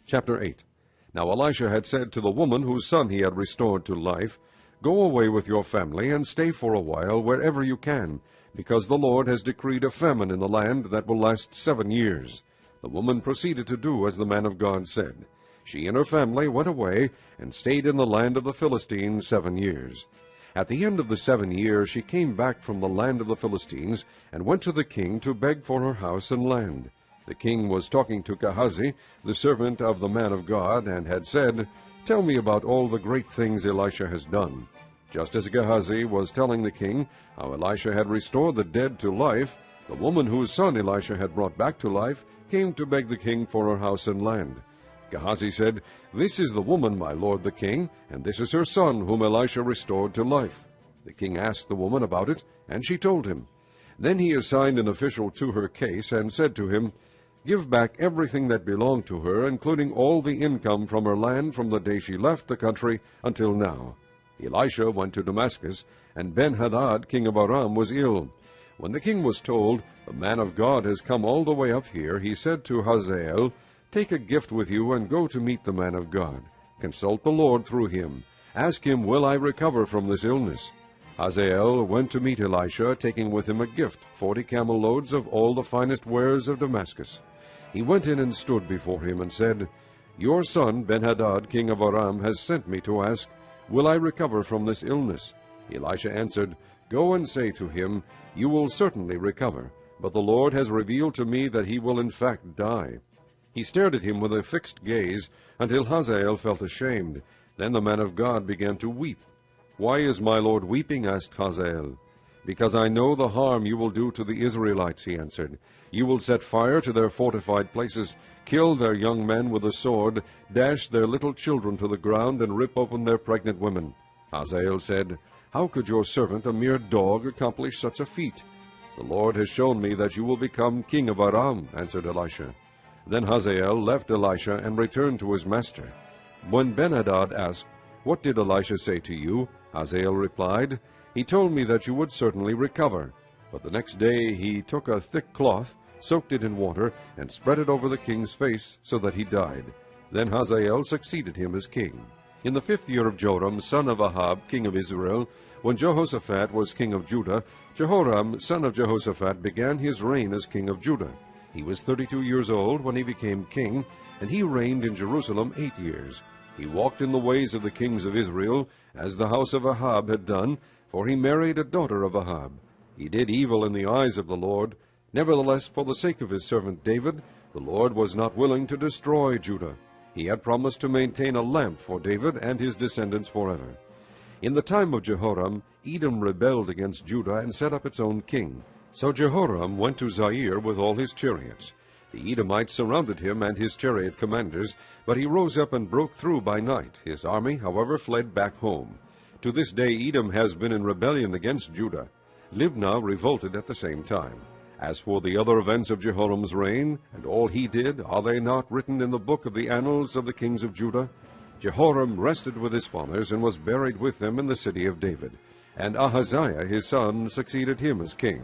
Chapter 8. Now Elisha had said to the woman whose son he had restored to life, Go away with your family, and stay for a while wherever you can, because the Lord has decreed a famine in the land that will last 7 years. The woman proceeded to do as the man of God said. She and her family went away, and stayed in the land of the Philistines 7 years. At the end of the 7 years she came back from the land of the Philistines, and went to the king to beg for her house and land. The king was talking to Gehazi, the servant of the man of God, and had said, Tell me about all the great things Elisha has done. Just as Gehazi was telling the king how Elisha had restored the dead to life, the woman whose son Elisha had brought back to life came to beg the king for her house and land. Gehazi said, This is the woman, my lord the king, and this is her son whom Elisha restored to life. The king asked the woman about it, and she told him. Then he assigned an official to her case, and said to him, Give back everything that belonged to her, including all the income from her land from the day she left the country until now. Elisha went to Damascus, and Ben-Hadad, king of Aram, was ill. When the king was told, The man of God has come all the way up here, he said to Hazael, Take a gift with you, and go to meet the man of God. Consult the Lord through him. Ask him, Will I recover from this illness? Hazael went to meet Elisha, taking with him a gift, 40 camel loads of all the finest wares of Damascus. He went in and stood before him, and said, Your son Ben-Hadad, king of Aram, has sent me to ask, Will I recover from this illness? Elisha answered, Go and say to him, You will certainly recover, but the Lord has revealed to me that he will in fact die. He stared at him with a fixed gaze, until Hazael felt ashamed. Then the man of God began to weep. Why is my lord weeping? Asked Hazael. Because I know the harm you will do to the Israelites, he answered. You will set fire to their fortified places, kill their young men with the sword, dash their little children to the ground, and rip open their pregnant women. Hazael said, How could your servant, a mere dog, accomplish such a feat? The Lord has shown me that you will become king of Aram, answered Elisha. Then Hazael left Elisha and returned to his master. When Ben-Hadad asked, What did Elisha say to you? Hazael replied, He told me that you would certainly recover. But the next day he took a thick cloth, soaked it in water, and spread it over the king's face, so that he died. Then Hazael succeeded him as king. In the 5th year of Joram, son of Ahab, king of Israel, when Jehoshaphat was king of Judah, Jehoram, son of Jehoshaphat, began his reign as king of Judah. He was 32 years old when he became king, and he reigned in Jerusalem 8 years. He walked in the ways of the kings of Israel, as the house of Ahab had done, for he married a daughter of Ahab. He did evil in the eyes of the Lord. Nevertheless, for the sake of his servant David, the Lord was not willing to destroy Judah. He had promised to maintain a lamp for David and his descendants forever. In the time of Jehoram, Edom rebelled against Judah and set up its own king. So Jehoram went to Zair with all his chariots. The Edomites surrounded him and his chariot commanders, but he rose up and broke through by night. His army, however, fled back home. To this day Edom has been in rebellion against Judah. Libnah revolted at the same time. As for the other events of Jehoram's reign, and all he did, are they not written in the book of the annals of the kings of Judah? Jehoram rested with his fathers, and was buried with them in the city of David. And Ahaziah his son succeeded him as king.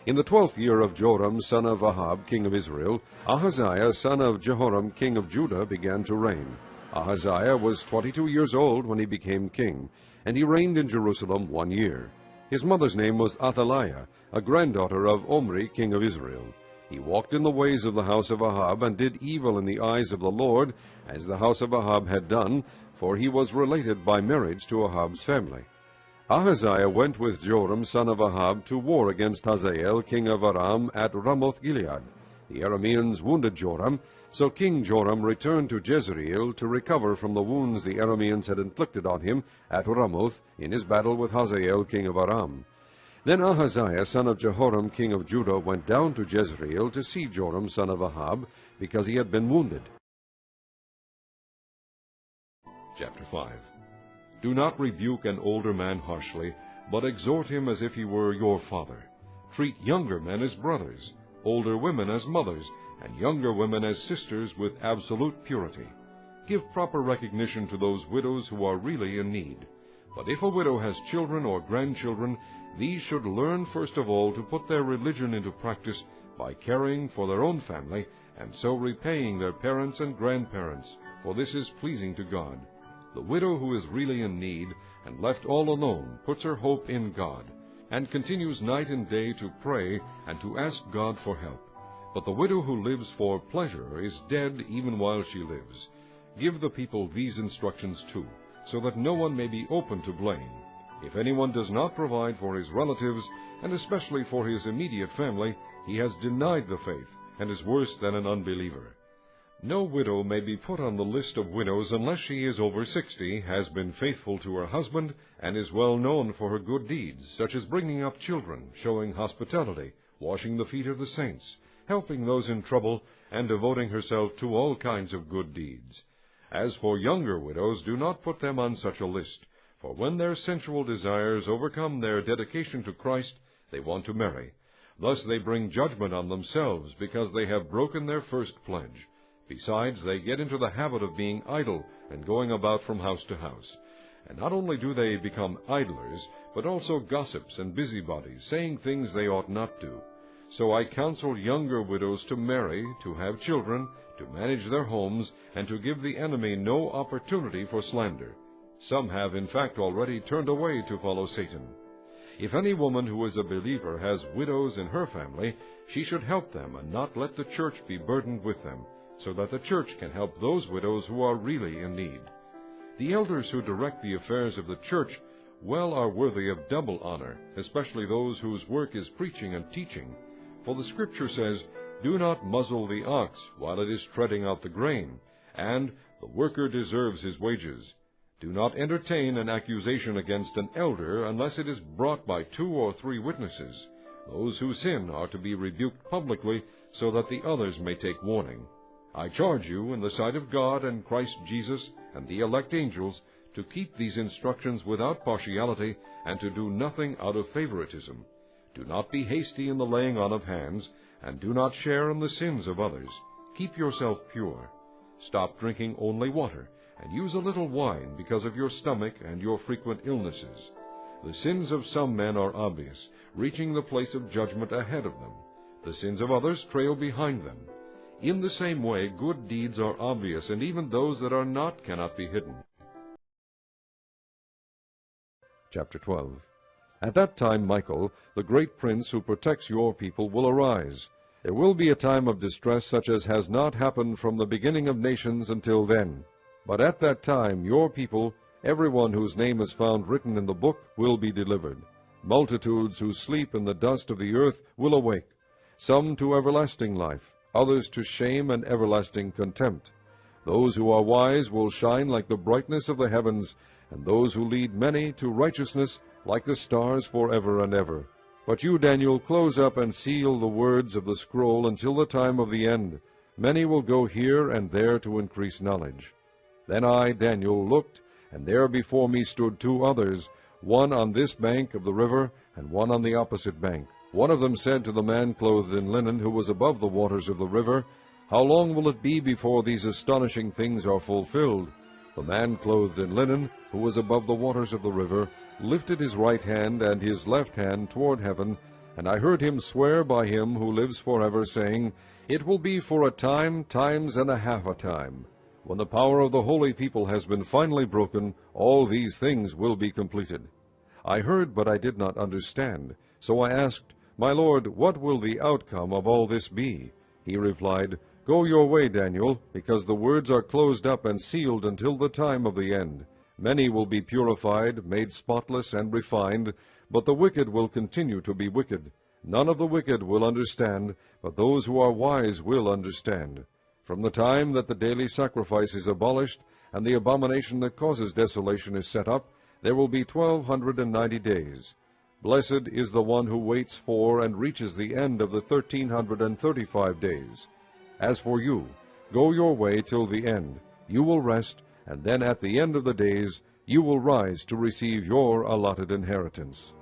In the 12th year of Joram, son of Ahab, king of Israel, Ahaziah, son of Jehoram, king of Judah, began to reign. Ahaziah was 22 years old when he became king, and he reigned in Jerusalem 1 year. His mother's name was Athaliah, a granddaughter of Omri, king of Israel. He walked in the ways of the house of Ahab, and did evil in the eyes of the Lord, as the house of Ahab had done, for he was related by marriage to Ahab's family. Ahaziah went with Joram, son of Ahab, to war against Hazael, king of Aram, at Ramoth-Gilead. The Arameans wounded Joram, so King Joram returned to Jezreel to recover from the wounds the Arameans had inflicted on him at Ramoth in his battle with Hazael, king of Aram. Then Ahaziah, son of Jehoram, king of Judah, went down to Jezreel to see Joram, son of Ahab, because he had been wounded. Chapter 5. Do not rebuke an older man harshly, but exhort him as if he were your father. Treat younger men as brothers, older women as mothers, and younger women as sisters with absolute purity. Give proper recognition to those widows who are really in need. But if a widow has children or grandchildren, these should learn first of all to put their religion into practice by caring for their own family and so repaying their parents and grandparents, for this is pleasing to God. The widow who is really in need and left all alone puts her hope in God, and continues night and day to pray and to ask God for help. But the widow who lives for pleasure is dead even while she lives. Give the people these instructions too, so that no one may be open to blame. If anyone does not provide for his relatives, and especially for his immediate family, he has denied the faith, and is worse than an unbeliever. No widow may be put on the list of widows unless she is over 60, has been faithful to her husband, and is well known for her good deeds, such as bringing up children, showing hospitality, washing the feet of the saints, helping those in trouble, and devoting herself to all kinds of good deeds. As for younger widows, do not put them on such a list, for when their sensual desires overcome their dedication to Christ, they want to marry. Thus they bring judgment on themselves, because they have broken their first pledge. Besides, they get into the habit of being idle and going about from house to house. And not only do they become idlers, but also gossips and busybodies, saying things they ought not do. So I counsel younger widows to marry, to have children, to manage their homes, and to give the enemy no opportunity for slander. Some have, in fact, already turned away to follow Satan. If any woman who is a believer has widows in her family, she should help them and not let the church be burdened with them, so that the church can help those widows who are really in need. The elders who direct the affairs of the church well are worthy of double honor, especially those whose work is preaching and teaching. For the Scripture says, "Do not muzzle the ox while it is treading out the grain," and "The worker deserves his wages." Do not entertain an accusation against an elder unless it is brought by 2 or 3 witnesses. Those who sin are to be rebuked publicly, so that the others may take warning. I charge you in the sight of God and Christ Jesus and the elect angels to keep these instructions without partiality, and to do nothing out of favoritism. Do not be hasty in the laying on of hands, and do not share in the sins of others. Keep yourself pure. Stop drinking only water, and use a little wine because of your stomach and your frequent illnesses. The sins of some men are obvious, reaching the place of judgment ahead of them. The sins of others trail behind them. In the same way, good deeds are obvious, and even those that are not cannot be hidden. Chapter 12. At that time Michael, the great prince who protects your people, will arise. There will be a time of distress such as has not happened from the beginning of nations until then. But at that time your people, everyone whose name is found written in the book, will be delivered. Multitudes who sleep in the dust of the earth will awake, some to everlasting life, others to shame and everlasting contempt. Those who are wise will shine like the brightness of the heavens, and those who lead many to righteousness like the stars forever and ever. But you, Daniel, close up and seal the words of the scroll until the time of the end. Many will go here and there to increase knowledge. Then I, Daniel, looked, and there before me stood 2 others, one on this bank of the river, and one on the opposite bank. One of them said to the man clothed in linen, who was above the waters of the river, "How long will it be before these astonishing things are fulfilled?" The man clothed in linen, who was above the waters of the river, lifted his right hand and his left hand toward heaven, and I heard him swear by him who lives forever, saying, "It will be for a time, times and a half a time. When the power of the holy people has been finally broken, all these things will be completed." I heard, but I did not understand. So I asked, "My Lord, what will the outcome of all this be?" He replied, "Go your way, Daniel, because the words are closed up and sealed until the time of the end. Many will be purified, made spotless and refined, but the wicked will continue to be wicked. None of the wicked will understand, but those who are wise will understand. From the time that the daily sacrifice is abolished, and the abomination that causes desolation is set up, there will be 1290 days. Blessed is the one who waits for and reaches the end of the 1335 days. As for you, go your way till the end. You will rest, and then at the end of the days you will rise to receive your allotted inheritance.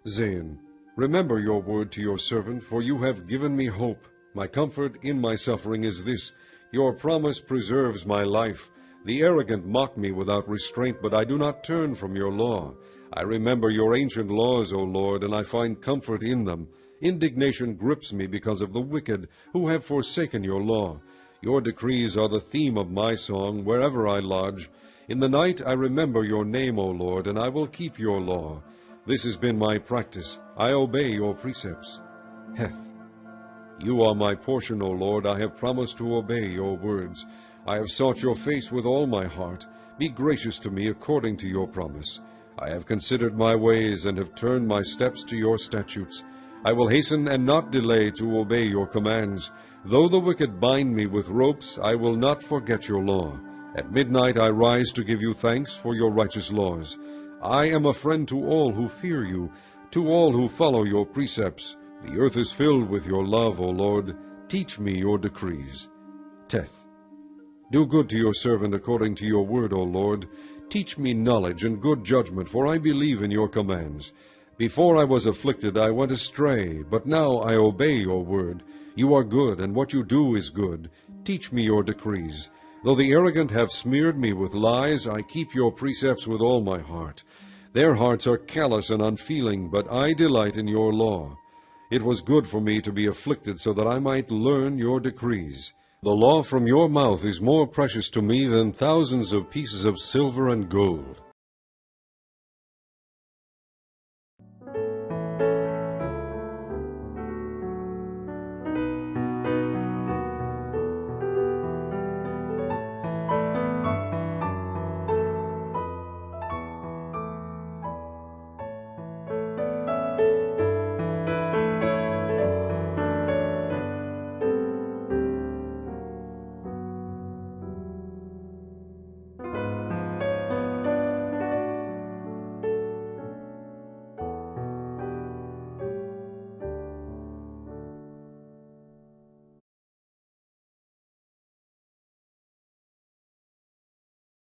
Zain, remember your word to your servant, for you have given me hope. My comfort in my suffering is this: your promise preserves my life. The arrogant mock me without restraint, but I do not turn from your law. I remember your ancient laws, O Lord, and I find comfort in them. Indignation grips me because of the wicked, who have forsaken your law. Your decrees are the theme of my song, wherever I lodge. In the night I remember your name, O Lord, and I will keep your law. This has been my practice. I obey your precepts. Heth. You are my portion, O Lord. I have promised to obey your words. I have sought your face with all my heart. Be gracious to me according to your promise. I have considered my ways and have turned my steps to your statutes. I will hasten and not delay to obey your commands. Though the wicked bind me with ropes, I will not forget your law. At midnight I rise to give you thanks for your righteous laws. I am a friend to all who fear you, to all who follow your precepts. The earth is filled with your love, O Lord. Teach me your decrees. Teth. Do good to your servant according to your word, O Lord. Teach me knowledge and good judgment, for I believe in your commands. Before I was afflicted I went astray, but now I obey your word. You are good, and what you do is good. Teach me your decrees. Though the arrogant have smeared me with lies, I keep your precepts with all my heart. Their hearts are callous and unfeeling, but I delight in your law. It was good for me to be afflicted, so that I might learn your decrees. The law from your mouth is more precious to me than thousands of pieces of silver and gold.